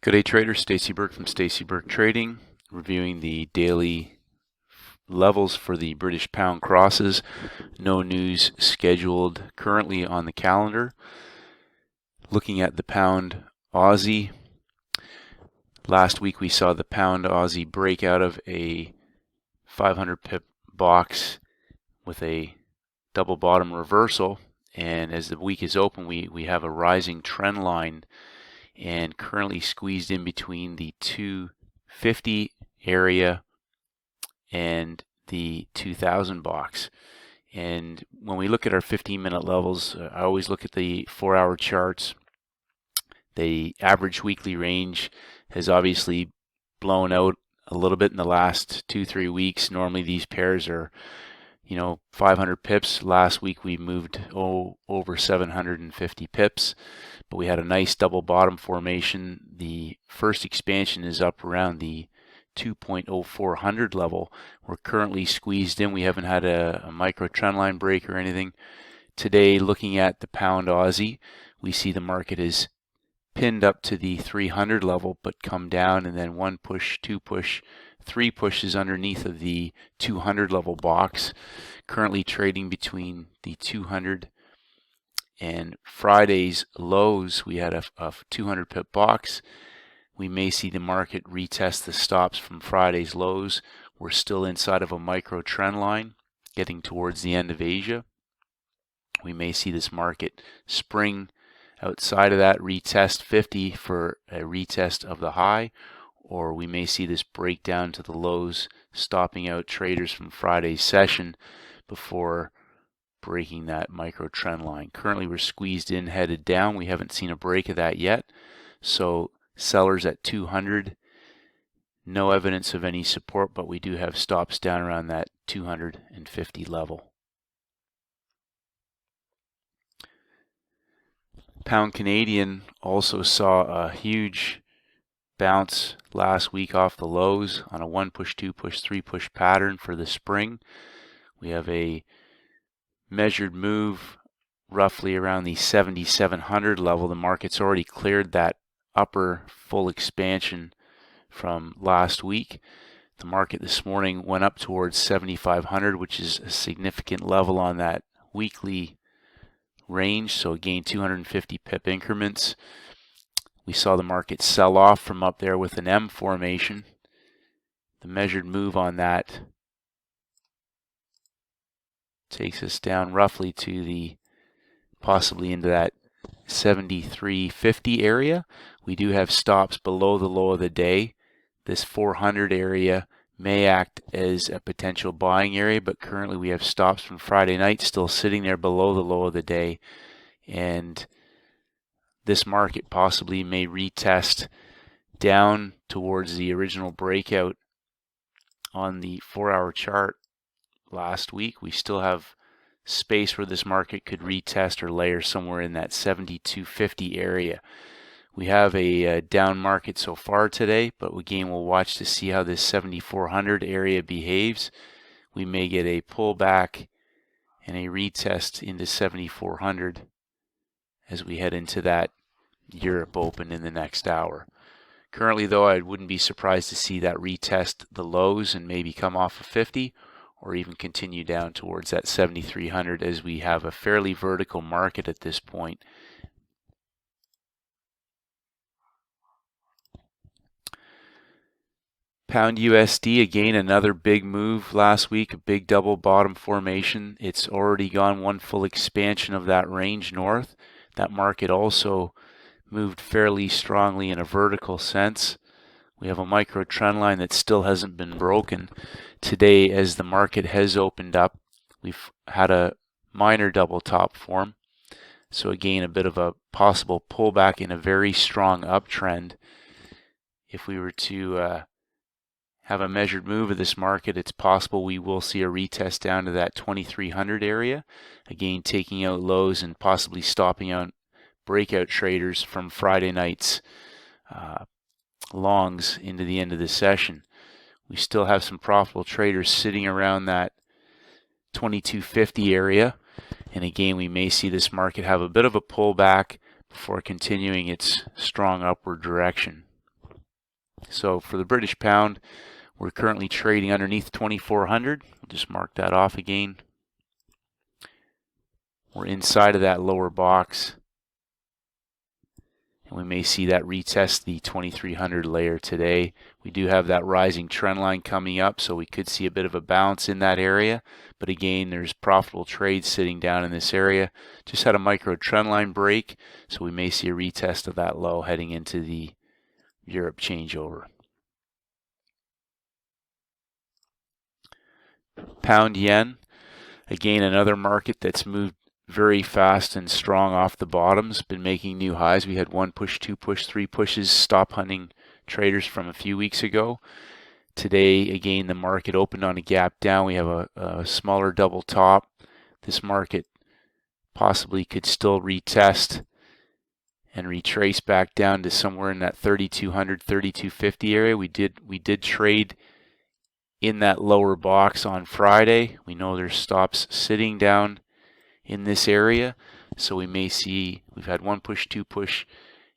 Good day, traders. Stacey Burke from Stacey Burke Trading, reviewing the daily levels for the British pound crosses. No news scheduled currently on the calendar. Looking at the pound Aussie, last week we saw the pound Aussie break out of a 500 pip box with a double bottom reversal, and as the week is open, we have a rising trend line and currently squeezed in between the 250 area and the 2000 box. And when we look at our 15-minute levels, I always look at the 4-hour charts. The average weekly range has obviously blown out a little bit in the last 2-3 weeks. Normally these pairs are 500 pips. Last week we moved over 750 pips, but we had a nice double bottom formation. The first expansion is up around the 2.0400 level. We're currently squeezed in. We haven't had a micro trend line break or anything. Today, looking at the pound Aussie, we see the market is pinned up to the 300 level but come down, and then one push, two push, three pushes underneath of the 200 level box. Currently trading between the 200 and Friday's lows. We had a 200 pip box. We may see the market retest the stops from Friday's lows. We're still inside of a micro trend line getting towards the end of Asia. We may see this market spring outside of that, retest 50 for a retest of the high, or we may see this break down to the lows, stopping out traders from Friday's session before breaking that micro trend line. Currently we're squeezed in, headed down. We haven't seen a break of that yet. So sellers at 200, no evidence of any support, but we do have stops down around that 250 level. Pound Canadian also saw a huge bounce last week off the lows on a one push, two push, three push pattern for the spring. We have a measured move roughly around the 7,700 level. The market's already cleared that upper full expansion from last week. The market this morning went up towards 7,500, which is a significant level on that weekly range. So again, 250 pip increments. We saw the market sell off from up there with an M formation. The measured move on that takes us down roughly to the possibly into that 73.50 area. We do have stops below the low of the day. This 400 area may act as a potential buying area, but currently we have stops from Friday night still sitting there below the low of the day, and this market possibly may retest down towards the original breakout on the 4-hour chart last week. We still have space where this market could retest or layer somewhere in that 72.50 area. We have a down market so far today, but again, we'll watch to see how this 7,400 area behaves. We may get a pullback and a retest into 7,400 as we head into that Europe Open in the next hour. Currently, though, I wouldn't be surprised to see that retest the lows and maybe come off of 50, or even continue down towards that 7,300 as we have a fairly vertical market at this point. Pound USD, again, another big move last week, a big double bottom formation. It's already gone one full expansion of that range north. That market also moved fairly strongly in a vertical sense. We have a micro trend line that still hasn't been broken. Today, as the market has opened up, we've had a minor double top form. So again, a bit of a possible pullback in a very strong uptrend. If we were to have a measured move of this market, it's possible we will see a retest down to that 2,300 area. Again, taking out lows and possibly stopping out breakout traders from Friday night's longs into the end of the session. We still have some profitable traders sitting around that 2250 area, and again we may see this market have a bit of a pullback before continuing its strong upward direction. So for the British pound, we're currently trading underneath 2400. We'll just mark that off again. We're inside of that lower box, and we may see that retest the 2300 layer today. We do have that rising trend line coming up, so we could see a bit of a bounce in that area. But again, there's profitable trades sitting down in this area. Just had a micro trend line break, so we may see a retest of that low heading into the Europe changeover. Pound yen, again another market that's moved very fast and strong off the bottoms, been making new highs. We had one push, two push, three pushes, stop hunting traders from a few weeks ago. Today, again, the market opened on a gap down. We have a smaller double top. This market possibly could still retest and retrace back down to somewhere in that 3200, 3250 area. We did trade in that lower box on Friday. We know there's stops sitting down in this area, so we may see, we've had one push, two push,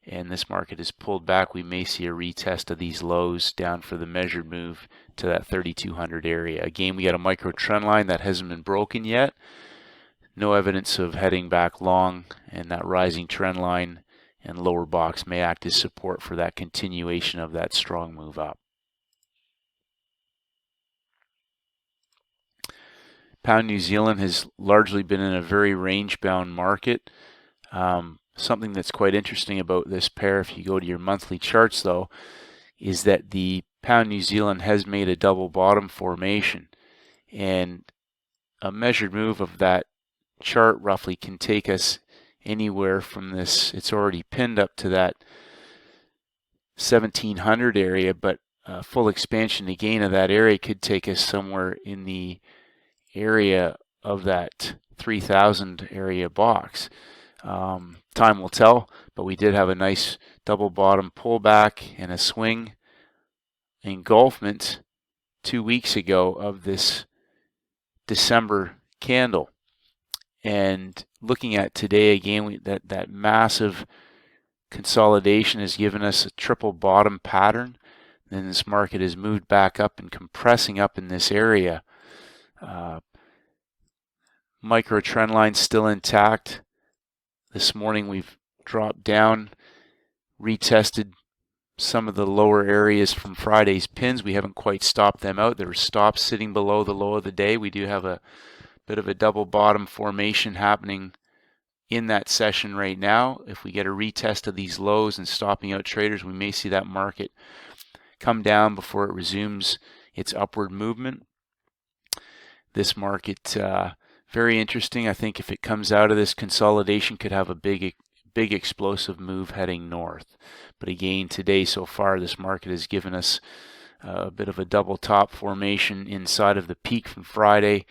and this market has pulled back. We may see a retest of these lows down for the measured move to that 3200 area. Again, we got a micro trend line that hasn't been broken yet. No evidence of heading back long, and that rising trend line and lower box may act as support for that continuation of that strong move up. Pound New Zealand has largely been in a very range-bound market. Something that's quite interesting about this pair, if you go to your monthly charts though, is that the Pound New Zealand has made a double bottom formation, and a measured move of that chart roughly can take us anywhere from this, it's already pinned up to that 1700 area, but full expansion again of that area could take us somewhere in the area of that 3000 area box. Time will tell, but we did have a nice double bottom pullback and a swing engulfment 2 weeks ago of this December candle. And looking at today again, that massive consolidation has given us a triple bottom pattern. Then this market has moved back up and compressing up in this area. Micro trend line still intact. This morning we've dropped down, retested some of the lower areas from Friday's pins. We haven't quite stopped them out. There were stops sitting below the low of the day. We do have a bit of a double bottom formation happening in that session right now. If we get a retest of these lows and stopping out traders, we may see that market come down before it resumes its upward movement. This market, very interesting. I think if it comes out of this consolidation, could have a big explosive move heading north. But again, today so far, this market has given us a bit of a double top formation inside of the peak from Friday.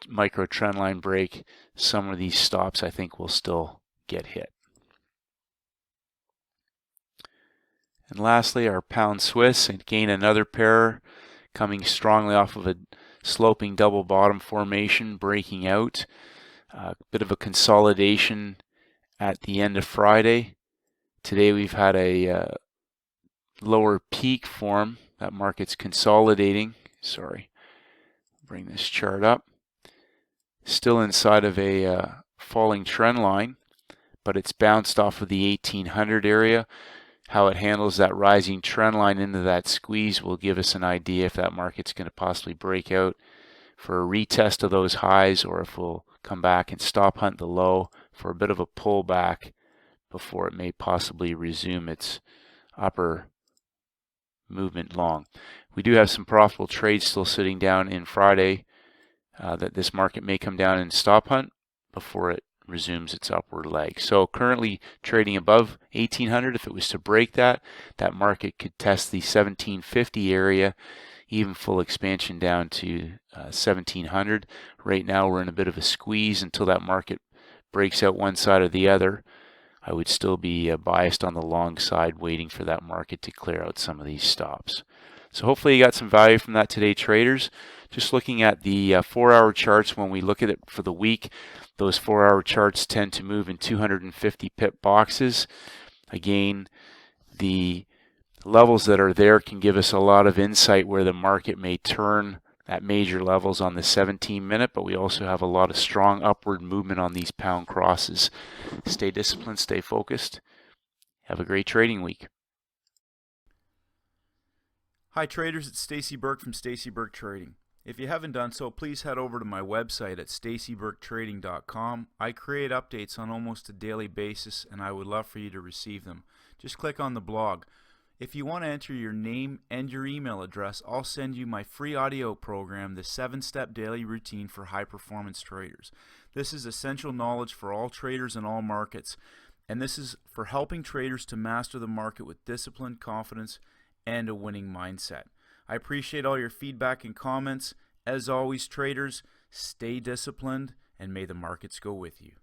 Micro trend line break. Some of these stops I think will still get hit. And lastly, our pound Swiss, again another pair coming strongly off of a sloping double bottom formation, breaking out. A bit of a consolidation at the end of Friday. Today we've had a lower peak form. That market's consolidating. Sorry, bring this chart up. Still inside of a falling trend line, but it's bounced off of the 1800 area. How it handles that rising trend line into that squeeze will give us an idea if that market's going to possibly break out for a retest of those highs, or if we'll come back and stop hunt the low for a bit of a pullback before it may possibly resume its upper movement long. We do have some profitable trades still sitting down in Friday that this market may come down and stop hunt before it resumes its upward leg. So currently trading above 1800. If it was to break that, that market could test the 1750 area, even full expansion down to 1700. Right now we're in a bit of a squeeze until that market breaks out one side or the other. I would still be biased on the long side, waiting for that market to clear out some of these stops. So hopefully you got some value from that today, traders. Just looking at the 4-hour charts, when we look at it for the week, those 4-hour charts tend to move in 250 pip boxes. Again, the levels that are there can give us a lot of insight where the market may turn at major levels on the 17-minute, but we also have a lot of strong upward movement on these pound crosses. Stay disciplined, stay focused. Have a great trading week. Hi traders, it's Stacey Burke from Stacey Burke Trading. If you haven't done so, please head over to my website at staceyburketrading.com. I create updates on almost a daily basis, and I would love for you to receive them. Just click on the blog. If you want to enter your name and your email address, I'll send you my free audio program, the 7-Step Daily Routine for High-Performance Traders. This is essential knowledge for all traders in all markets, and this is for helping traders to master the market with discipline, confidence, and a winning mindset. I appreciate all your feedback and comments. As always, traders, stay disciplined, and may the markets go with you.